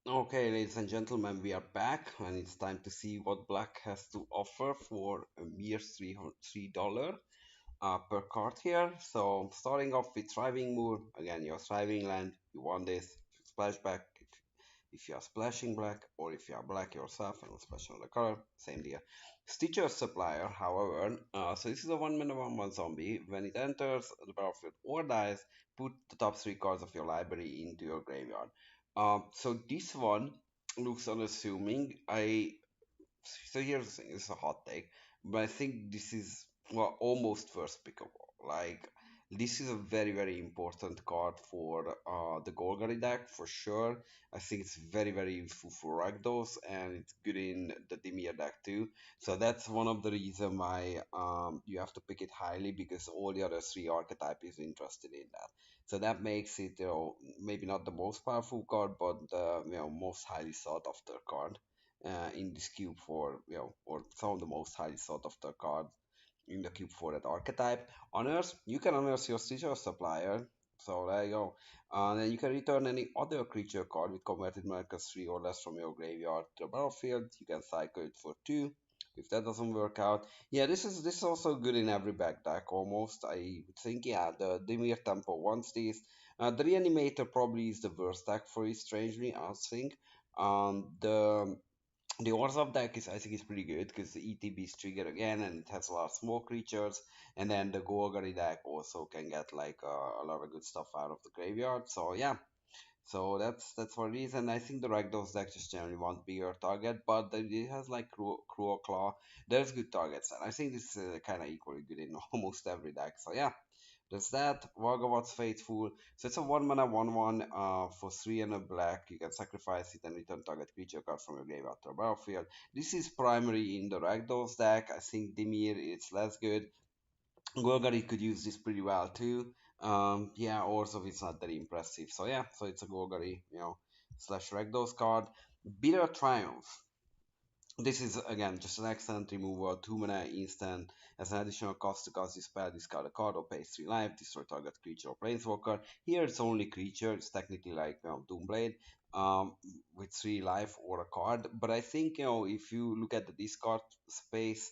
Okay, ladies and gentlemen, we are back, and it's time to see what Black has to offer for a mere $3 per card here. So, starting off with Thriving Moor, again, your Thriving Land, you want this splashback if you are splashing black, or if you are black yourself and splash another color, same deal. Stitcher Supplier, however, so this is a 1 mana 1/1 zombie. When it enters the battlefield or dies, put the top 3 cards of your library into your graveyard. So this one looks unassuming. So here's the thing, it's a hot take, but I think this is well almost first pickable. Like this is a very very important card for the Golgari deck for sure. I think it's very useful for Rakdos and it's good in the Dimir deck too. So that's one of the reason why you have to pick it highly because all the other 3 archetype is interested in that. So that makes it maybe not the most powerful card, but the most highly sought after card in this cube for or some of the most highly sought after cards in the cube for that archetype. Honors, you can honors your Stitcher Supplier. So there you go. Then you can return any other creature card with converted markers 3 or less from your graveyard to the battlefield. You can cycle it for 2. If that doesn't work out, yeah, this is also good in every back deck almost. I would think, yeah, the Dimir Tempo wants this. The Reanimator probably is the worst deck for it, strangely, I think. The Orzhov deck is, I think, is pretty good because the ETB is triggered again and it has a lot of small creatures. And then the Golgari deck also can get like a lot of good stuff out of the graveyard. So yeah, so that's one reason. I think the Ragdoll's deck just generally wants bigger target, but it has like Cruel Claw. There's good targets, and I think this is kind of equally good in almost every deck. So yeah, there's that. Vargavot's Faithful. So it's a 1 mana 1/1 for 3 and a black. You can sacrifice it and return target creature card from your graveyard to the battlefield. This is primary in the Ragdoll's deck. I think Dimir it's less good. Golgari could use this pretty well too. Yeah, also it's not very impressive. So yeah, so it's a Golgari, slash Ragdoll's card. Bitter Triumph. This is again just an excellent removal, 2 mana instant. As an additional cost to cast this spell, discard a card or pay 3 life, destroy target creature or planeswalker. Here it's only creature, it's technically like Doomblade, with 3 life or a card. But I think if you look at the discard space,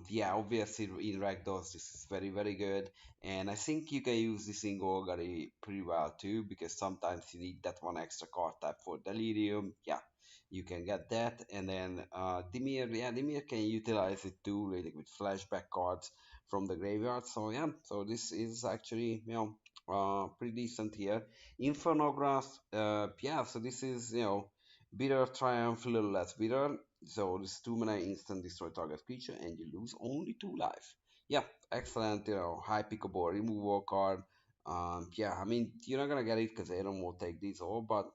yeah, obviously in Rakdos this is very good, and I think you can use this in Golgari pretty well too because sometimes you need that one extra card type for Delirium. Yeah, you can get that. And then Dimir, yeah, Dimir can utilize it too, really with flashback cards from the graveyard. So yeah, so this is actually pretty decent here. Infernograss, yeah, so this is bitter triumph, a little less bitter. So this 2 mana instant destroy target creature and you lose only 2 life. Yeah, excellent. High pickable removal card. Yeah, I mean you're not gonna get it because Aaron will take these all, but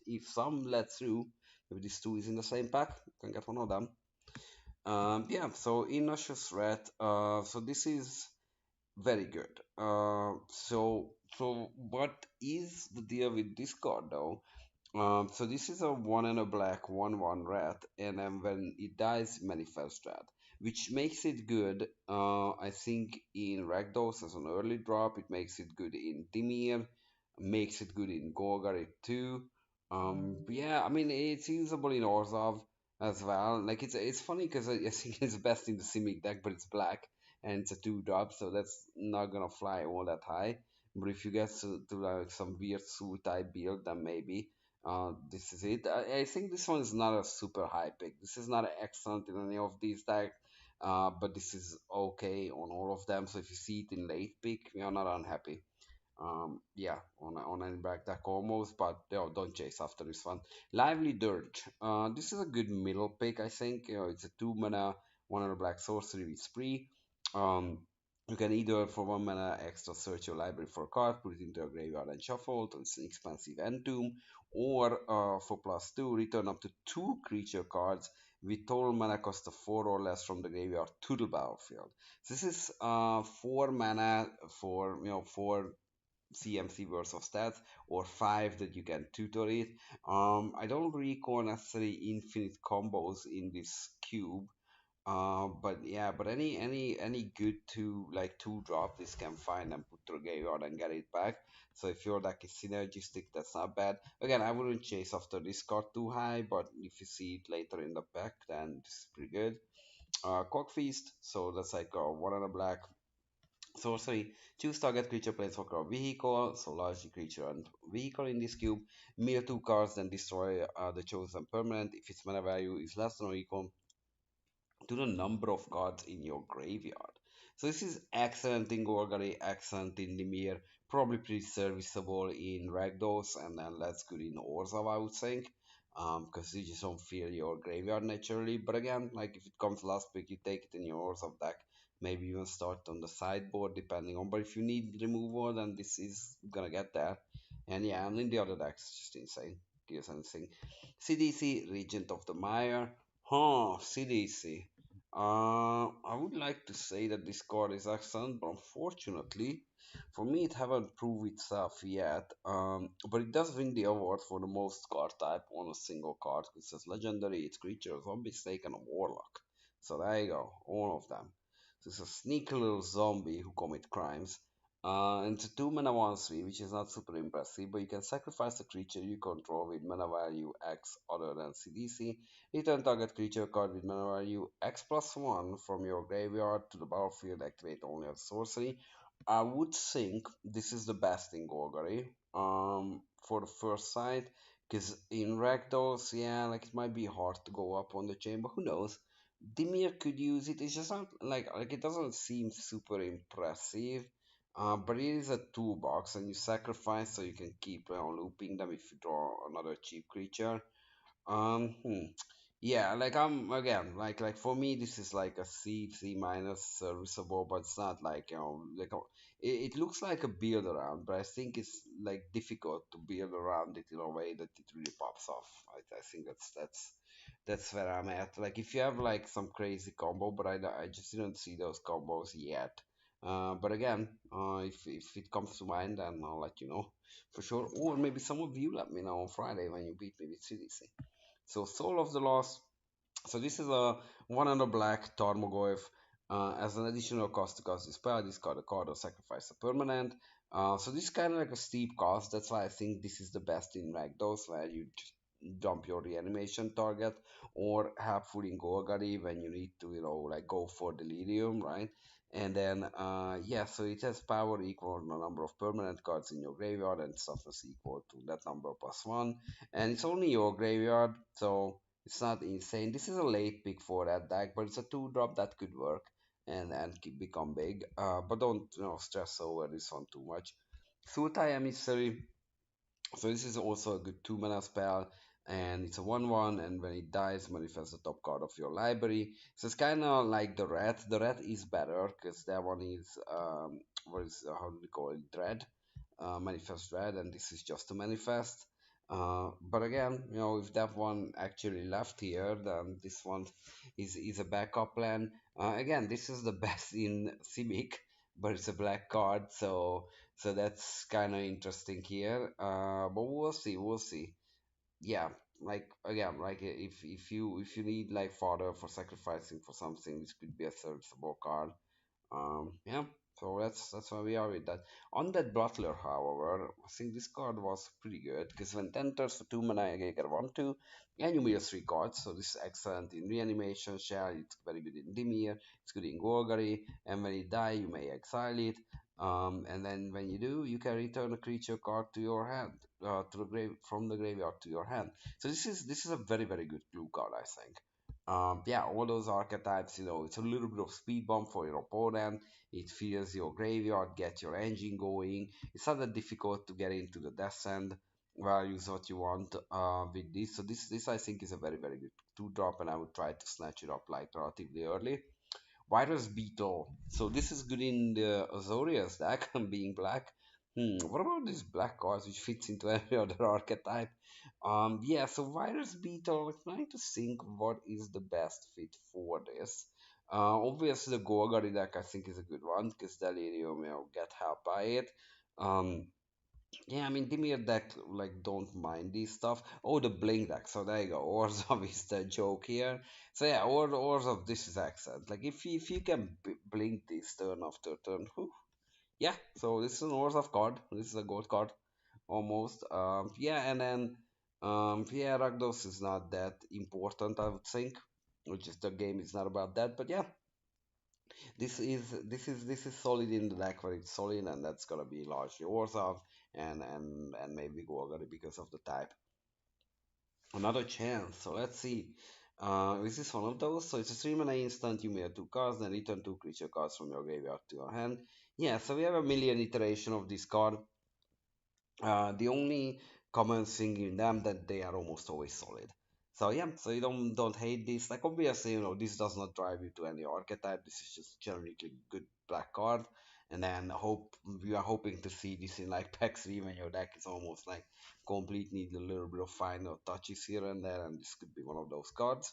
if some let through, maybe these two is in the same pack, you can get one of them. Yeah, so Innocious Rat. So this is very good. So what is the deal with this card though? So this is a 1 and a black 1/1 rat, and then when it dies, manifest rat, which makes it good. I think in Ragdos as an early drop, it makes it good in Dimir, makes it good in Golgari too. But yeah, I mean it's usable in Orzhov as well. Like it's funny because I think it's best in the Simic deck, but it's black and it's a 2 drop, so that's not gonna fly all that high. But if you get to like some weird Soul type build, then maybe. This is it. I think this one is not a super high pick. This is not excellent in any of these decks, but this is okay on all of them. So if you see it in late pick, you're not unhappy. Yeah, on any back deck almost, but don't chase after this one. Lively Dirge. This is a good middle pick, I think. It's a 2 mana, 1 and a black sorcery with spree. Um, you can either for 1 mana extra search your library for a card, put it into your graveyard and shuffle it. It's an expensive entomb, or for +2, return up to 2 creature cards with total mana cost of 4 or less from the graveyard to the battlefield. This is 4 mana for 4 CMC worth of stats, or 5 that you can tutor it. I don't recall necessarily infinite combos in this cube. But yeah, but any good two drop this can find and put to the graveyard and get it back. So if your deck is synergistic, that's not bad. Again, I wouldn't chase after this card too high, but if you see it later in the pack, then this is pretty good. Cock Feast, so that's like one on a black sorcery. Choose target creature, planeswalker, or vehicle. So large creature and vehicle in this cube. Mill two cards, then destroy the chosen permanent. If its mana value is less than or equal to the number of cards in your graveyard. So this is excellent in Gorgari, excellent in Dimir, probably pretty serviceable in Ragdos, and then less good in Orzhov, I would think, because you just don't feel your graveyard naturally. But again, like if it comes last pick, you take it in your Orzhov deck. Maybe even start on the sideboard depending on. But if you need removal, then this is gonna get there. And yeah, and in the other decks, it's just insane. Here's anything. CDC, Regent of the Mire. Huh, CDC. I would like to say that this card is excellent, but unfortunately, for me, it haven't proved itself yet. But it does win the award for the most card type on a single card. It says legendary, it's creature, zombie snake, and a warlock. So there you go, all of them. So it's a sneaky little zombie who commit crimes. And it's a 2 mana 1/3, which is not super impressive, but you can sacrifice a creature you control with mana value X other than CDC. Return target creature card with mana value X plus 1 from your graveyard to the battlefield, activate only as sorcery. I would think this is the best in Golgari for the first sight, because in Rakdos, yeah, like it might be hard to go up on the chain, but who knows? Dimir could use it. It's just not like it doesn't seem super impressive. But it is a toolbox, and you sacrifice so you can keep looping them if you draw another cheap creature. Um, hmm. Yeah, like I'm again, like for me, this is like a C minus serviceable, but it's not like it looks like a build around, but I think it's like difficult to build around it in a way that it really pops off. I think that's where I'm at. Like if you have like some crazy combo, but I just didn't see those combos yet. But again, if it comes to mind, then I'll let you know for sure. Or maybe some of you let me know on Friday when you beat me with CDC. So Soul of the Lost. So this is a one under black Tarmogoyf. As an additional cost to cast this spell, discard a card or sacrifice a permanent. So this is kind of like a steep cost. That's why I think this is the best in Ragdos, where you just dump your reanimation target, or helpful in Golgari when you need to, like go for Delirium, right? And then, yeah, so it has power equal to the number of permanent cards in your graveyard, and toughness equal to that number plus one. And it's only your graveyard, so it's not insane. This is a late pick for that deck, but it's a two drop that could work and become big. But don't stress over this one too much. Sultai Emissary. So this is also a good 2 mana spell, and it's a 1/1. And when it dies, manifest the top card of your library. So it's kind of like the red. The red is better because that one is what is how do we call it? Dread, manifest dread, and this is just a manifest. But again, if that one actually left here, then this one is a backup plan. Again, this is the best in Simic, but it's a black card, so that's kind of interesting here. But we'll see, we'll see. Yeah, like again, like if you need like fodder for sacrificing for something, this could be a serviceable card. Yeah, so that's where we are with that. On that Butler, however, I think this card was pretty good because when it enters for 2 mana, you get 1/2, and you mirror 3 cards. So this is excellent in reanimation shell. It's very good in Dimir. It's good in Golgari, and when you die, you may exile it. And then when you do, you can return a creature card to your hand, to the grave from the graveyard to your hand. So this is a very very good blue card, I think. Yeah, all those archetypes, it's a little bit of speed bump for your opponent. It fills your graveyard, get your engine going. It's not that difficult to get into the descent values what you want with this. So this I think is a very very good two drop, and I would try to snatch it up like relatively early. Virus Beetle. So this is good in the Azorius deck, being black. What about this black cards which fits into every other archetype? Yeah, so Virus Beetle, I'm trying to think what is the best fit for this. Obviously the Golgari deck I think is a good one because Delirium, get help by it. Um, Yeah, I mean, Dimir deck, like, don't mind these stuff. Oh, the Blink deck. So there you go. Orzhov is the joke here. So yeah, Orzhov, this is excellent. Like, if you can blink this turn after turn, whew, yeah. So this is an Orzhov card. This is a gold card, almost. Yeah, and then, yeah, Rakdos is not that important, I would think. Which is the game is not about that, but yeah, this is solid in the deck where it's solid, and that's gonna be largely Orzhov and maybe Golgari because of the type. Another chance. So let's see. Is this one of those? So it's a 3 mana instant. You may have two cards, then return two creature cards from your graveyard to your hand. Yeah, so we have a million iteration of this card. The only common thing in them that they are almost always solid. So yeah, so you don't hate this. Like obviously, this does not drive you to any archetype. This is just generally good black card. And then hope we are hoping to see this in like pack three when your deck is almost like complete, need a little bit of final touches here and there, and this could be one of those cards.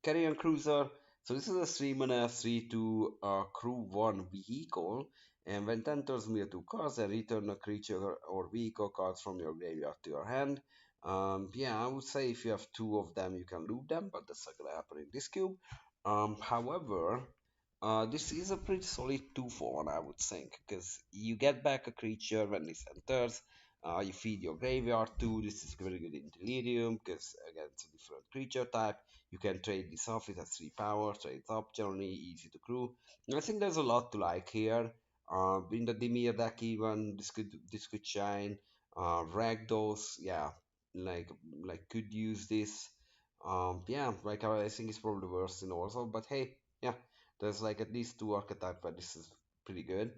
Carrion Cruiser. So this is a 3 mana 3/2 crew 1 vehicle. And when it enters me 2 cards, and return a creature or vehicle cards from your graveyard to your hand. Yeah, I would say if you have two of them, you can loop them, but that's not gonna happen in this cube. However, this is a pretty solid 2 for 1, I would think, because you get back a creature when this enters. You feed your graveyard too. This is very good in Delirium because again it's a different creature type. You can trade this off. It has 3 power, trades up, generally easy to crew. And I think there's a lot to like here. In the Dimir deck even this could shine. Ragdos, yeah, like could use this. Yeah, like I think it's probably worse in also, but hey, yeah, there's like at least two archetypes where this is pretty good.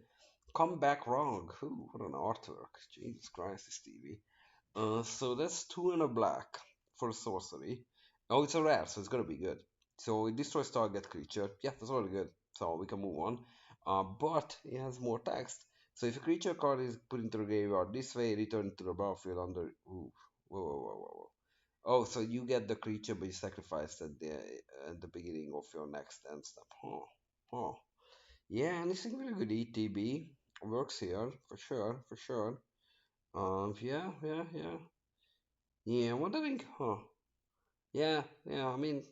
Come back wrong. Ooh, what an artwork. Jesus Christ, Stevie. So that's two and a black for sorcery. Oh, it's a rare, so it's gonna be good. So it destroys target creature. Yeah, that's really good. So we can move on. But it has more text. So if a creature card is put into the graveyard this way, return to the battlefield under. Ooh, whoa, whoa, whoa, whoa, whoa. Oh, so you get the creature, but you sacrifice at the beginning of your next end step. Huh. Huh. Yeah, and it's a really good ETB. Works here for sure, for sure. Yeah, yeah, yeah. Yeah, wondering, huh? Yeah, yeah, I mean,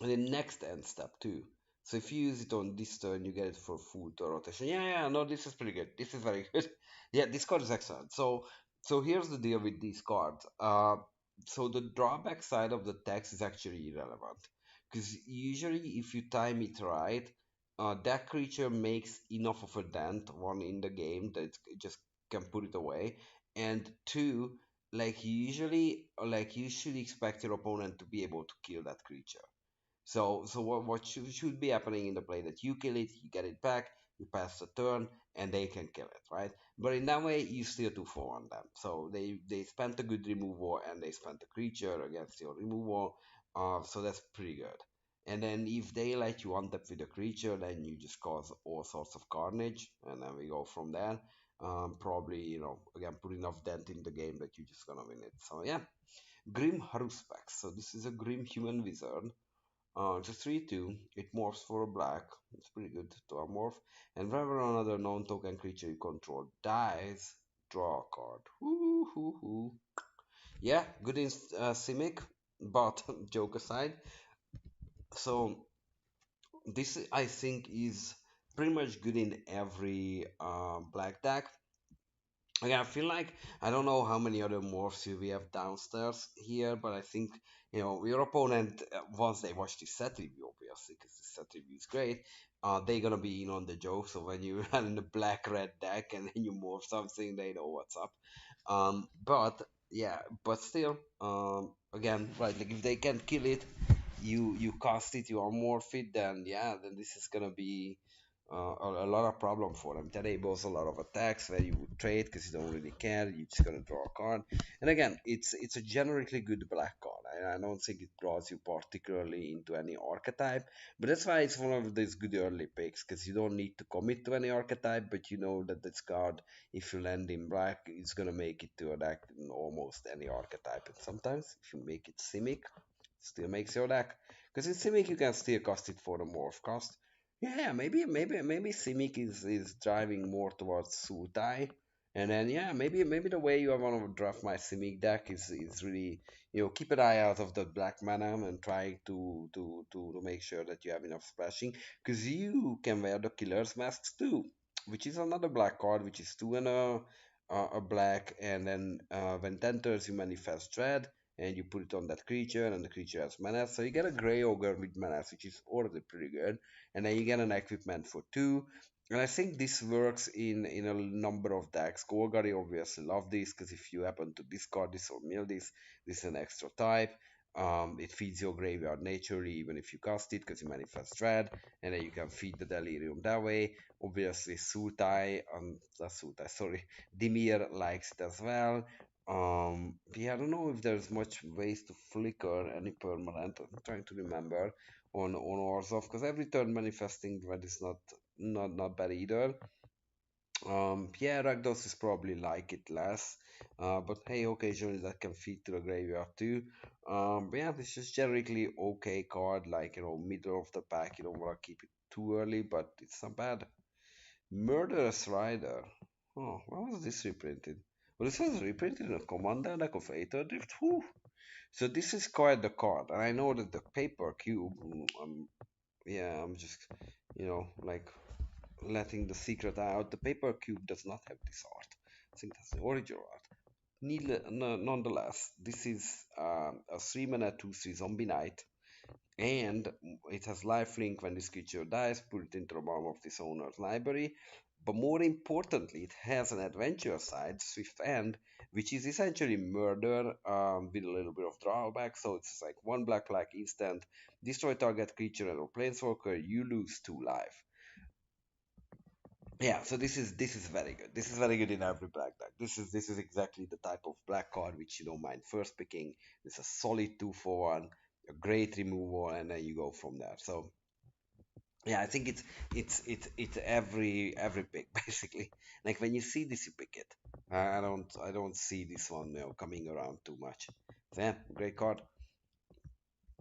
the next end step too. So if you use it on this turn, you get it for full turn rotation. Yeah, yeah, no, this is pretty good. This is very good. Yeah, this card is excellent. So here's the deal with these cards. So the drawback side of the text is actually irrelevant. Because usually if you time it right, that creature makes enough of a dent, one in the game, that it just can put it away. And two, like you should expect your opponent to be able to kill that creature. So what should be happening in the play that you kill it, you get it back, you pass the turn, and they can kill it, right? But in that way, you still 2 for 1 them. So they spent a good removal and they spent a creature against your removal, so that's pretty good. And then if they let you untap with a creature, then you just cause all sorts of carnage, and then we go from there. Probably again put enough dent in the game that you're just gonna win it. So yeah, Grim Haruspex. So this is a Grim Human Wizard. It's a 3/2. It morphs for a black. It's pretty good to morph. And whenever another non-token creature you control dies, draw a card. Hoo hoo hoo. Yeah, good in Simic, but joke aside. So this I think is pretty much good in every black deck. Yeah, I feel like I don't know how many other morphs we have downstairs here, but I think your opponent once they watch this set review, obviously, because the set review is great, they're gonna be in on the joke. So when you run in the black red deck and then you morph something, they know what's up. But yeah, but still, again, right, like if they can kill it, you cast it, you morph it, then yeah, then this is gonna be a lot of problem for them. That enables a lot of attacks where you would trade because you don't really care. You're just gonna draw a card. And again, it's a generically good black card. I don't think it draws you particularly into any archetype, but that's why it's one of these good early picks because you don't need to commit to any archetype, but you know that this card, if you land in black, it's gonna make it to a deck in almost any archetype. And sometimes if you make it Simic, still makes your deck. Because in Simic you can still cast it for the morph cost. Yeah, maybe Simic is driving more towards Sultai. And then yeah, maybe the way you want to draft my Simic deck is really, keep an eye out of the black mana and try to make sure that you have enough splashing, because you can wear the killer's masks too, which is another black card, which is two and a black, and then when it enters you manifest dread and you put it on that creature, and the creature has mana, so you get a gray ogre with mana, which is already pretty good, and then you get an equipment for two. And I think this works in a number of decks. Golgari obviously love this because if you happen to discard this or mill this is an extra type. It feeds your graveyard naturally, even if you cast it, because you manifest dread, and then you can feed the delirium that way. Obviously, not Sultai, sorry, Dimir likes it as well. Yeah, I don't know if there's much ways to flicker any permanent. I'm trying to remember on Orzhov, because every turn manifesting dread is not bad either. Yeah, Rakdos is probably like it less, but hey, occasionally that can feed to the graveyard too. But yeah, it's just generically okay card, like middle of the pack. You don't want to keep it too early, but it's not bad. Murderous Rider. Oh, why was this reprinted? Well, this was reprinted in a Commander deck of Aether Drift. Whew. So this is quite the card, and I know that the paper cube. Yeah, I'm just like letting the secret out. The paper cube does not have this art. I think that's the original art. Nonetheless, this is a 3 mana 2/3 zombie knight, and it has lifelink. When this creature dies, put it into the bottom of this owner's library. But more importantly, it has an adventure side, Swift End, which is essentially murder with a little bit of drawback. So it's like one black instant, destroy target creature and or planeswalker, you lose 2 life. Yeah, so this is very good. This is very good in every black deck. This is exactly the type of black card which you don't mind first picking. It's a solid 2 for 1, a great removal, and then you go from there. So yeah, I think it's every pick basically. Like when you see this, you pick it. I don't see this one coming around too much. So yeah, great card.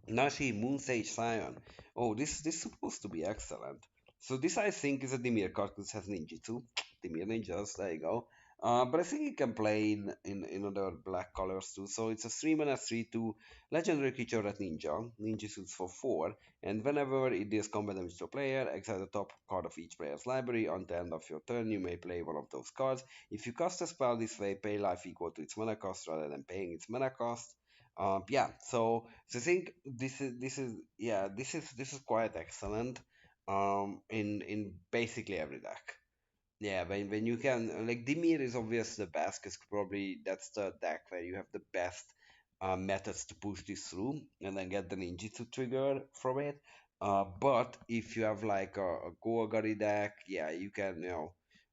Nashi Moonsage Scion. Oh, this supposed to be excellent. So this I think is a Dimir card because it has ninjutsu. Dimir ninjas, there you go. But I think it can play in other black colors too. So it's a 3 mana 3/2 legendary creature at ninja. Ninjutsu's for 4. And whenever it deals combat damage to a player, exile the top card of each player's library. On the end of your turn, you may play one of those cards. If you cast a spell this way, pay life equal to its mana cost rather than paying its mana cost. Yeah, so I think this is quite excellent. In basically every deck. Yeah, when you can like Dimir is obviously the best because probably that's the deck where you have the best methods to push this through and then get the ninjutsu trigger from it. But if you have like a Goagari deck, yeah, you can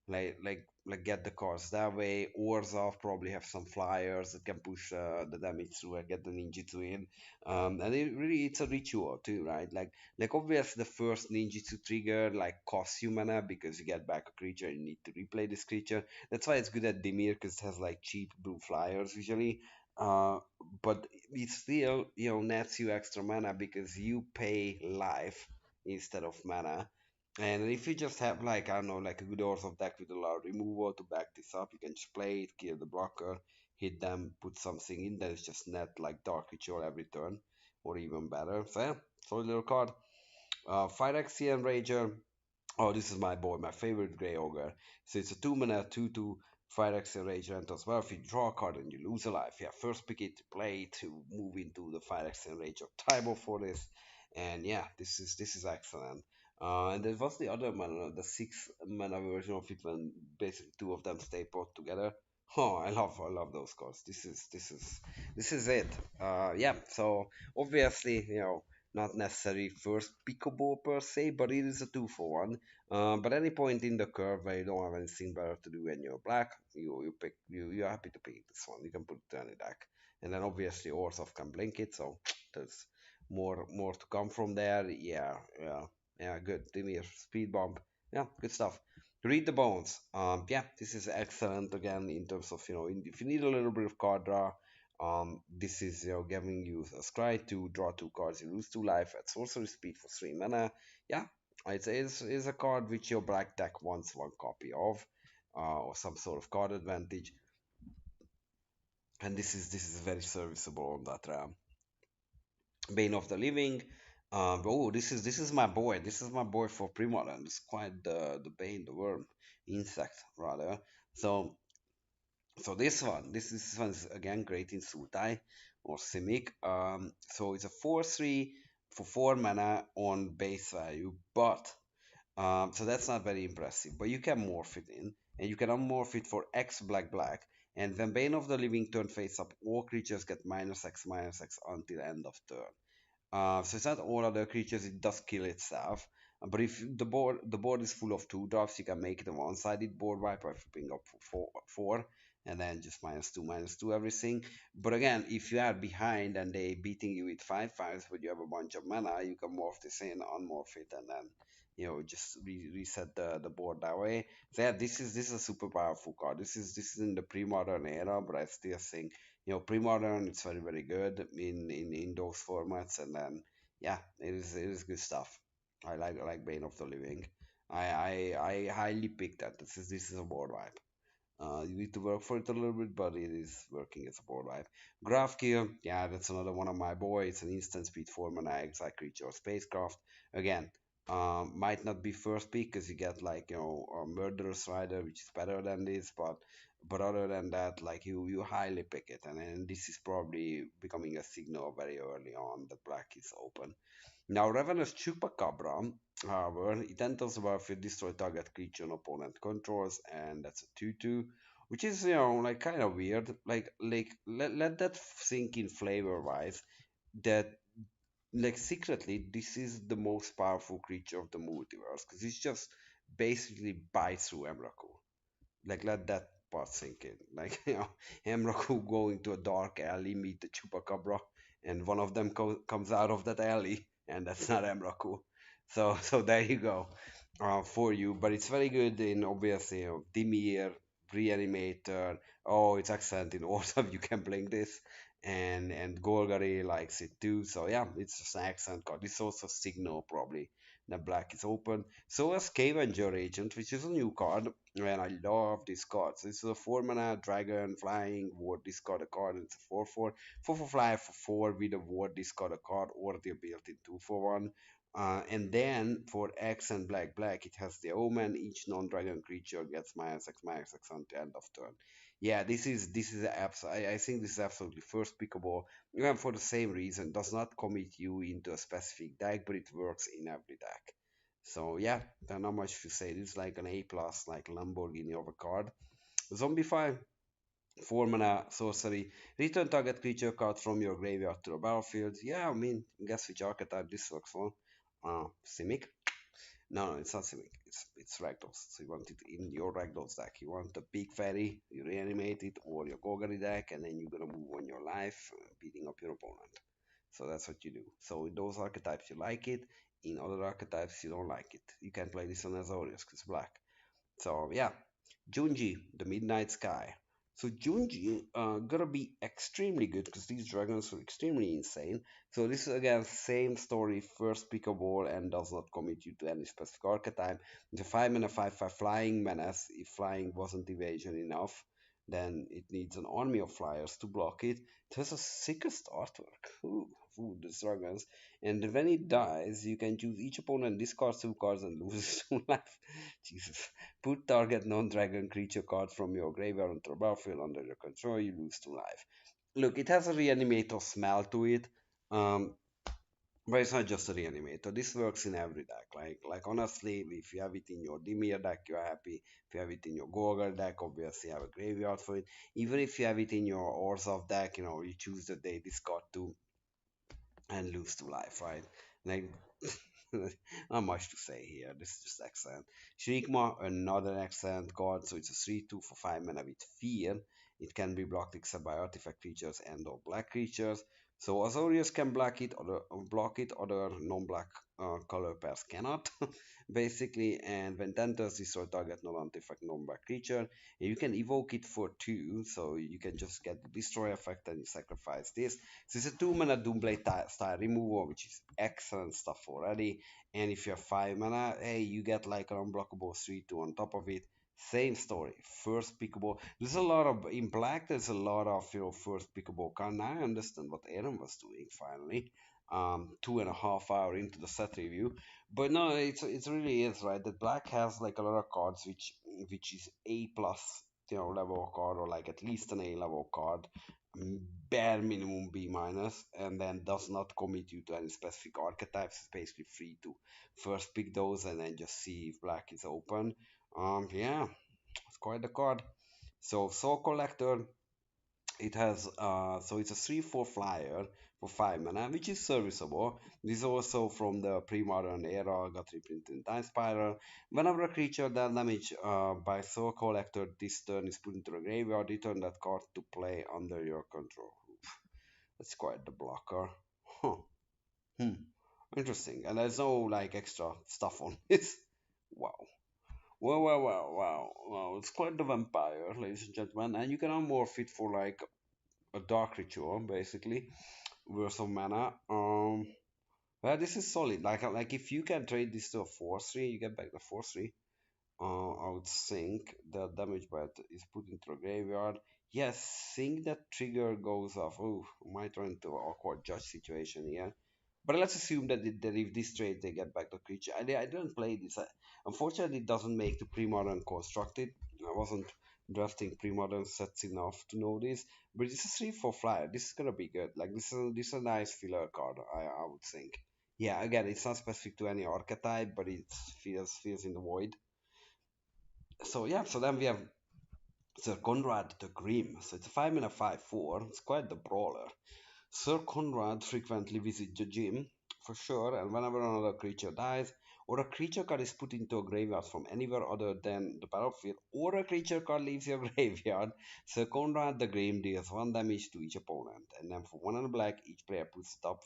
like get the cards that way. Orzhov probably have some flyers that can push the damage through and get the ninjutsu in. And it's a ritual too, right? Like obviously the first ninjutsu trigger like costs you mana because you get back a creature and you need to replay this creature. That's why it's good at Dimir because it has like cheap blue flyers usually. Uh, but it still nets you extra mana because you pay life instead of mana. And if you just have like I don't know like a good horse of deck with a lot of removal to back this up, you can just play it, kill the blocker, hit them, put something in there. It's just net like Dark Ritual every turn, or even better. So yeah, solid little card. Phyrexian Rager. Oh, this is my boy, my favorite Grey Ogre. So it's a 2 mana 2/2 Phyrexian Rager enters. Well, if you draw a card and you lose a life, yeah, first pick it, play to move into the Phyrexian Rager tribal for this. And yeah, this is excellent. And there was the other mana, the 6 mana version of it when basically two of them stay put together. Oh, I love those cards. This is it. Yeah. So obviously, not necessary first pickable per se, but it is a 2 for 1. But any point in the curve where you don't have anything better to do and you're black, you're happy to pick this one. You can put it in any deck, and then obviously Orzhov can blink it, so there's more to come from there. Yeah, good. Dimir speed bump. Yeah, good stuff. Read the bones. Yeah, this is excellent again in terms of if you need a little bit of card draw. This is giving you a scry to draw 2 cards, you lose 2 life at sorcery speed for 3 mana. Yeah, I'd say it's a card which your black deck wants one copy of. or some sort of card advantage. And this is very serviceable on that RAM. Bane of the Living. Oh, this is my boy. This is my boy for Primordial. It's quite the Bane, the worm, insect rather. So this one is again great in Sultai or Simic. So it's a 4/3 for 4 mana on base value, but so that's not very impressive. But you can morph it in, and you can unmorph it for X black black. And when Bane of the Living turn face up, all creatures get -X until end of turn. So it's not all other creatures; it does kill itself. But if the board is full of 2 drops, you can make it a one-sided board wipe by flipping up for four, and then just -2 everything. But again, if you are behind and they beating you with 5/5s, but you have a bunch of mana, you can morph this in, unmorph it, and then just reset the board that way. So yeah, this is a super powerful card. This is in the pre-modern era, but I still think pre-modern it's very very good in those formats, and then yeah, it is good stuff. I like Bane of the Living. I highly pick that. This is a board wipe. You need to work for it a little bit, but it is working as a board wipe. Graph Gear, yeah, that's another one of my boys. It's an instant speed 4 mana exile creature or spacecraft. Again, might not be first pick because you get like a Murderous Rider, which is better than this, but other than that, like you highly pick it, and then this is probably becoming a signal very early on that black is open. Now, Ravenous Chupacabra, however, it enters the battlefield, destroy target creature an opponent controls, and that's a 2/2, which is, like kind of weird. Like let that sink in flavor wise, that, like, secretly, this is the most powerful creature of the multiverse, because it's just basically bites through Emrakul. Like, let that part sink in. Like, Emrakul go into a dark alley, meet the Chupacabra, and one of them comes out of that alley, and that's not Emrakul. So there you go, for you. But it's very good in, obviously, Dimir, Reanimator. Oh, it's excellent in Autumn. You can blink this, and Golgari likes it too. So yeah, it's just an excellent card. It's also signal probably that black is open. So a Scavenger Agent, which is a new card, and I love this card. So this is a 4 mana dragon flying, ward discard a card, and it's a 4/4. 4/4 fly for 4 with a ward discard a card or the ability 2/1. And then for X and black black, it has the Omen. Each non-dragon creature gets -X until end of turn. Yeah, this is I think this is absolutely first pickable. Again, for the same reason, does not commit you into a specific deck, but it works in every deck. So yeah, there's not much to say. This is like an A plus, like Lamborghini of a card. Zombify, 4 mana sorcery. Return target creature card from your graveyard to the battlefield. Yeah, I mean, guess which archetype this works for. Simic. No, it's not Simic. It's Ragdolls. So you want it in your Ragdolls deck. You want a big fairy, you reanimate it, or your Gogari deck, and then you're gonna move on your life, beating up your opponent. So that's what you do. So in those archetypes you like it. In other archetypes you don't like it. You can play this on Azorius because it's black. So yeah, Junji, the Midnight Sky. So Junji gonna be extremely good because these dragons are extremely insane. So this is again same story, first pick a ball and does not commit you to any specific archetype. It's a 5 mana 5/5 flying menace. If flying wasn't evasion enough, then it needs an army of flyers to block it. It has a sickest artwork. Ooh, the dragons. And when it dies, you can choose each opponent discards 2 cards and loses 2 life. Jesus. Put target non-dragon creature card from your graveyard onto the battlefield under your control. You lose 2 life. Look, it has a reanimator smell to it, um, but it's not just a reanimator. This works in every deck. Like honestly, if you have it in your Dimir deck, you're happy. If you have it in your Gorgon deck, obviously you have a graveyard for it. Even if you have it in your Orzhov deck, you choose the day discard 2 and lose 2 life, right? Like, not much to say here. This is just excellent. Shriekmaw, another excellent card. So it's a 3/2 for 5 mana with fear. It can be blocked except by artifact creatures and/or black creatures. So Azorius can block it, other non-black color pairs cannot, basically. And when it enters, destroy target non-artifact non-black creature. And you can evoke it for 2, so you can just get the destroy effect and you sacrifice this. So it's a 2 mana Doomblade style removal, which is excellent stuff already. And if you have 5 mana, hey, you get like an unblockable 3/2 on top of it. Same story. First pickable. There's a lot of in black. There's a lot of first pickable card. Now I understand what Aaron was doing finally. 2.5 hour into the set review, but no, it's really is right that black has like a lot of cards which is A plus level card or like at least an A level card, bare minimum B minus, and then does not commit you to any specific archetypes. It's basically free to first pick those and then just see if black is open. Yeah, it's quite a card. So Soul Collector, it has so it's a 3/4 flyer for 5 mana, which is serviceable. This is also from the pre-modern era, got reprinted in Time Spiral. Whenever a creature dealt damage by Soul Collector this turn is put into the graveyard, return that card to play under your control. That's quite the blocker. Huh. Hmm. Interesting. And there's no like extra stuff on this. Wow. Wow. It's quite the vampire, ladies and gentlemen. And you can unmorph it for like a dark ritual, basically, worth of mana. Well, this is solid. Like if you can trade this to a 4/3, you get back the 4/3. I would think the damage bite is put into the graveyard. Yes, think that trigger goes off. Oh, might run into an awkward judge situation here. But let's assume that if this trade they get back the creature. I didn't play this. Unfortunately, it doesn't make the pre-modern constructed. I wasn't drafting pre-modern sets enough to know this. But it's a 3/4 flyer. This is gonna be good. Like this is a nice filler card. I would think. Yeah, again, it's not specific to any archetype, but it feels in the void. So yeah, so then we have Sir Conrad the Grim. So it's a 5 mana 5/4. It's quite the brawler. Sir Conrad frequently visits the gym, for sure, and whenever another creature dies, or a creature card is put into a graveyard from anywhere other than the battlefield, or a creature card leaves your graveyard, Sir Conrad the Grim deals 1 damage to each opponent, and then for 1 and black, each player puts the top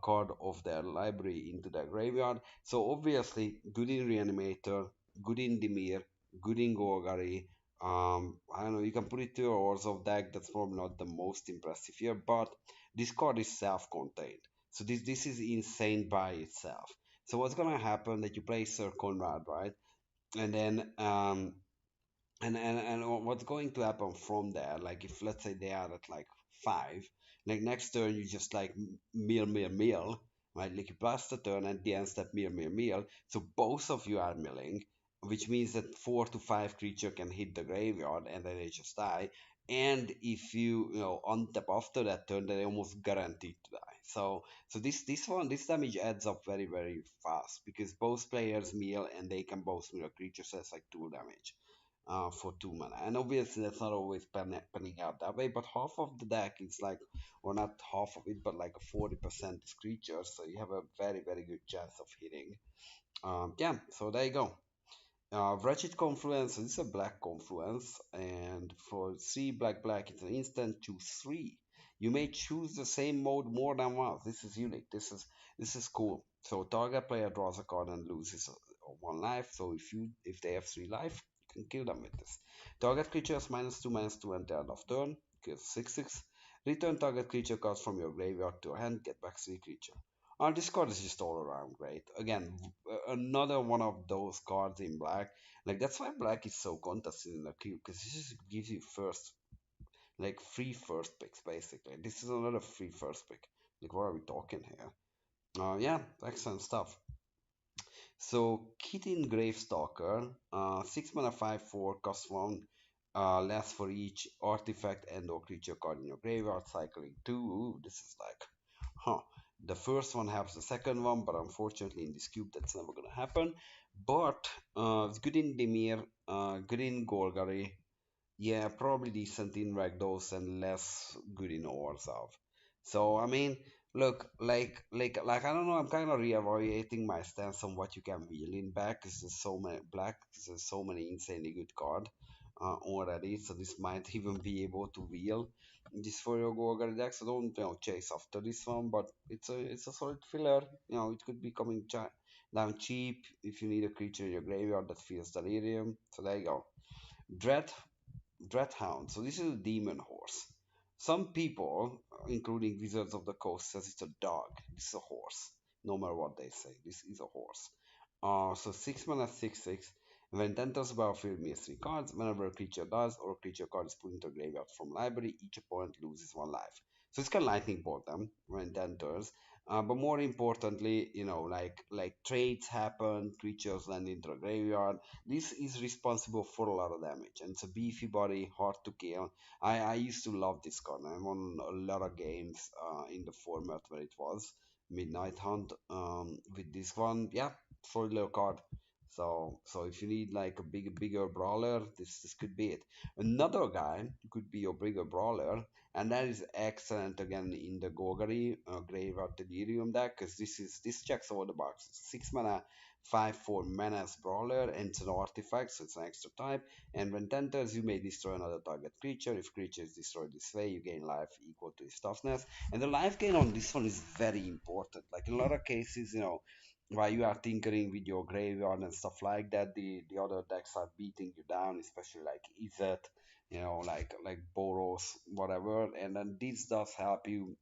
card of their library into their graveyard. So obviously, good in Reanimator, good in Dimir, good in Golgari. I don't know, you can put it to your Hordes of deck. That's probably not the most impressive here, but this card is self-contained. So this is insane by itself. So what's gonna happen that you play Sir Conrad, right? And then and what's going to happen from there, like if let's say they are at like 5, like next turn you just like mill, right? Like you pass the turn and the end step mill, so both of you are milling, which means that 4 to 5 creature can hit the graveyard and then they just die. And if you untap after that turn, they're almost guaranteed to die. So this damage adds up very fast because both players mill and they can both mill a creature, so that's like 2 damage for 2 mana. And obviously, that's not always panning out that way, but half of the deck is like, or not half of it, but like a 40% is creatures, so you have a very good chance of hitting. Yeah, so there you go. Wretched Confluence, this is a black confluence, and for 3 black, it's an instant, choose 3. You may choose the same mode more than once. This is unique. This is cool. So target player draws a card and loses 1 life. So if they have 3 life, you can kill them with this. Target creature has -2/-2 at the end of turn. Kills 6/6. Return target creature cards from your graveyard to your hand. Get back 3 creature. This card is just all around great. Again, another one of those cards in black. Like that's why black is so contested in the queue, because this just gives you first, like free first picks basically. This is another free first pick. Like what are we talking here? Yeah, excellent stuff. So Kitten Gravestalker, 6 mana 5/4 cost 1, less for each artifact and or creature card in your graveyard, cycling 2. Ooh, this is like, huh. The first one helps the second one, but unfortunately in this cube that's never gonna happen. But it's good in Dimir, good in Golgari, yeah, probably decent in Ragdolls and less good in Orzhov. So I mean, look, like I don't know, I'm kind of reevaluating my stance on what you can wheel in back because there's so many black, 'cause there's so many insanely good card already. So this might even be able to wheel this for your Gorgon deck. So don't chase after this one, but it's a solid filler. It could be coming down cheap if you need a creature in your graveyard that feels delirium. So there you go. Dread Dreadhound. So this is a demon horse. Some people, including Wizards of the Coast, says it's a dog. This is a horse. No matter what they say, this is a horse. So 6 mana 6/6. When it enters the battlefield, it three cards. Whenever a creature does, or a creature card is put into a graveyard from library, each opponent loses one life. So it's kind of lightning bolt them when it enters. But more importantly, like trades happen, creatures land into a graveyard. This is responsible for a lot of damage, and it's a beefy body, hard to kill. I used to love this card. I won a lot of games in the format where it was Midnight Hunt with this one. Yeah, solid little card. So if you need like a bigger brawler, this could be it. Another guy could be your bigger brawler, and that is excellent again in the Gogari Graveyard Delirium deck, because this checks all the boxes. 6 mana, 5/4 menace brawler, and it's an artifact, so it's an extra type. And when it enters, you may destroy another target creature. If creature is destroyed this way, you gain life equal to its toughness. And the life gain on this one is very important. Like in a lot of cases, while you are tinkering with your graveyard and stuff like that, the other decks are beating you down, especially like Izzet, like Boros, whatever. And then this does help you,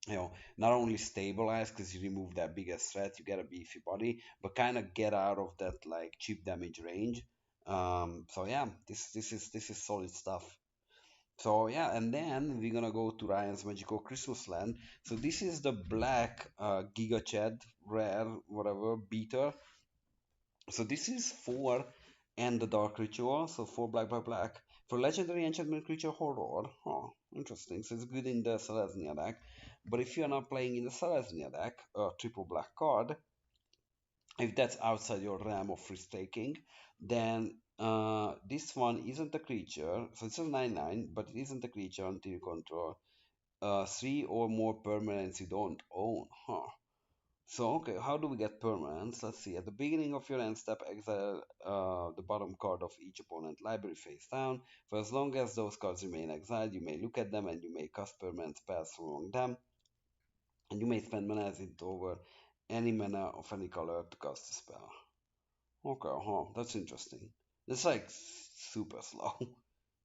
not only stabilize because you remove that biggest threat, you get a beefy body, but kind of get out of that like cheap damage range. So yeah, this is solid stuff. So yeah, and then we're gonna go to Ryan's Magical Christmas Land. So this is the black Giga Chad rare whatever beater. So this is four and the dark ritual. So four black black black for legendary enchantment creature horror. Huh, interesting. So it's good in the Selesnya deck. But if you're not playing in the Selesnya deck, a triple black card, if that's outside your realm of risk taking, then this one isn't a creature. So it's a 9/9, but it isn't a creature until you control three or more permanents you don't own. Huh. So, okay, how do we get permanents? Let's see. At the beginning of your end step, exile the bottom card of each opponent library face down. For as long as those cards remain exiled, you may look at them and you may cast permanent spells among them. And you may spend mana as it over any mana of any color to cast a spell. Okay, huh, that's interesting. It's like super slow.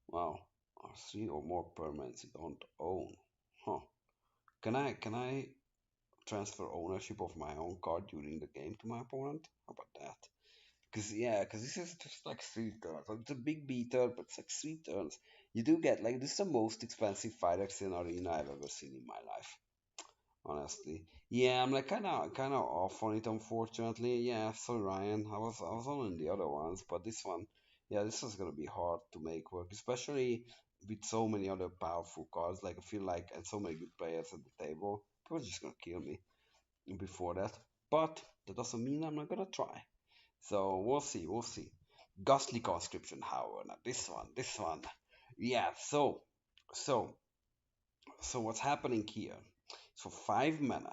Wow. Three or more permanents you don't own. Huh. Can I transfer ownership of my own card during the game to my opponent? How about that? Because this is just like 3 turns. It's a big beater, but it's like 3 turns. You do get like this is the most expensive 5x in arena I've ever seen in my life. Honestly, yeah, I'm like kind of off on it. Unfortunately, yeah. Sorry, Ryan. I was on the other ones, but this one, yeah, this is gonna be hard to make work, especially with so many other powerful cards. Like I feel like and so many good players at the table. People are just gonna kill me before that. But that doesn't mean I'm not gonna try. So we'll see, we'll see. Ghastly conscription, however, now this one, yeah. So, so what's happening here? So 5 mana,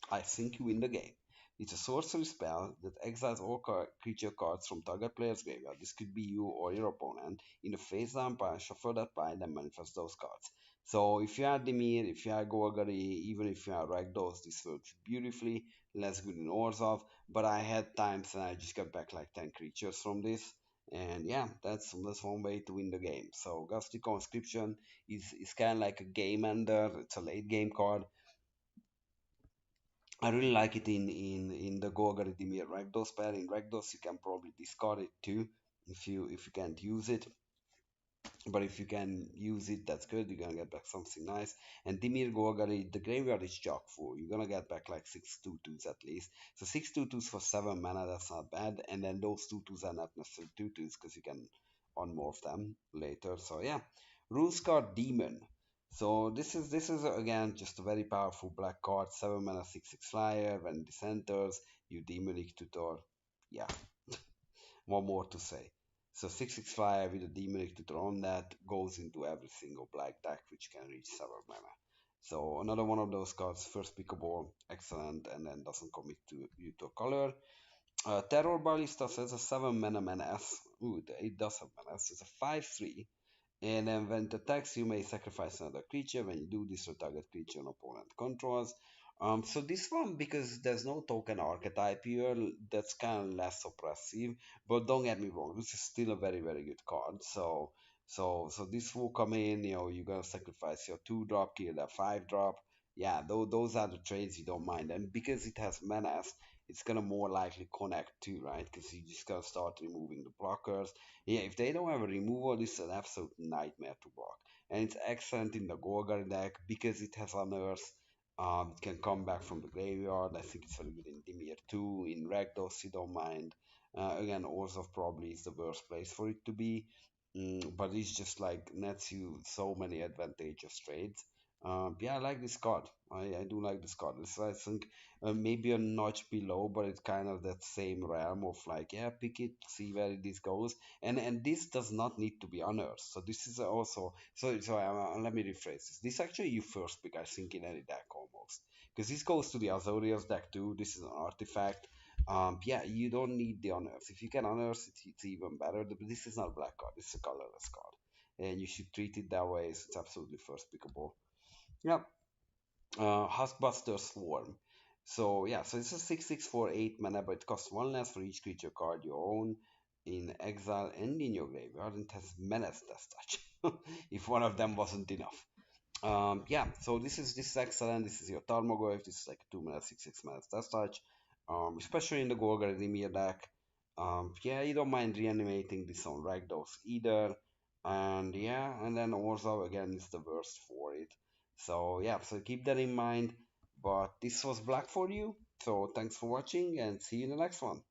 I think you win the game. It's a sorcery spell that exiles all creature cards from target player's graveyard. This could be you or your opponent in the face down pile, shuffle that pile, and manifest those cards. So if you are Demir, if you are Golgari, even if you are Ragdos, this works beautifully. Less good in Orzhov, but I had times and I just got back like 10 creatures from this. And yeah, that's one way to win the game. So Ghastly Conscription is kind of like a game ender. It's a late game card. I really like it in the Go Dimir Rakdos pair. In Rakdos, you can probably discard it too if you can't use it. But if you can use it, that's good. You're gonna get back something nice. And Dimir Gorgari, the graveyard is chock full. You're gonna get back like 6/2/2s at least. So 6/2/2s for 7 mana, that's not bad. And then those 2/2s are not necessarily 2/2s because you can unmorph them later. So yeah. Rules card Demon. So this is again just a very powerful black card, 7 mana 6/6 flyer. When this enters, you demonic tutor. Yeah, one more to say. So 6/6 flyer with a demonic tutor on that goes into every single black deck which can reach 7 mana. So another one of those cards, first pickable, excellent, and then doesn't commit to you to a color. Terror Ballista says a 7 mana menace. Ooh, it does have menace. It's a 5/3. And then when it attacks, you may sacrifice another creature. When you do this, you target creature an opponent controls. So this one, because there's no token archetype here, that's kind of less oppressive. But don't get me wrong, this is still a very, very good card. So this will come in. You're gonna sacrifice your 2 drop, kill that 5 drop, Yeah, those are the trades you don't mind. And because it has menace, it's gonna more likely connect too, right? Because you just gotta start removing the blockers. Yeah, if they don't have a removal, this is an absolute nightmare to block. And it's excellent in the Gorgon deck because it has honors. It can come back from the graveyard. I think it's very good in Dimir too. In Rakdos, you don't mind. Again, Orzhov probably is the worst place for it to be. But it's just like nets you so many advantageous trades. Yeah, I like this card. I do like this card. This I think maybe a notch below, but it's kind of that same realm of like, yeah, pick it, see where this goes, and this does not need to be unearthed. So this is also let me rephrase this. This actually you first pick, I think, in any deck almost, because this goes to the Azorius deck too. This is an artifact. Yeah, you don't need the unearth. If you can unearth it, it's even better. But this is not a black card. This is a colorless card, and you should treat it that way. It's absolutely first pickable. Yeah, Huskbuster Swarm. So yeah, so it's a 6/6 for 8 mana, but it costs one less for each creature card you own in exile and in your graveyard, and it has menace death touch. If one of them wasn't enough. Yeah, so this is excellent. This is your Tarmogoyf. This is like 2 mana, 6/6 mana death touch. Especially in the Golgarimir deck. Yeah, you don't mind reanimating this on Ragdos either. And yeah, and then also again is the worst for it. So yeah, so keep that in mind. But this was Black for you. So thanks for watching and see you in the next one.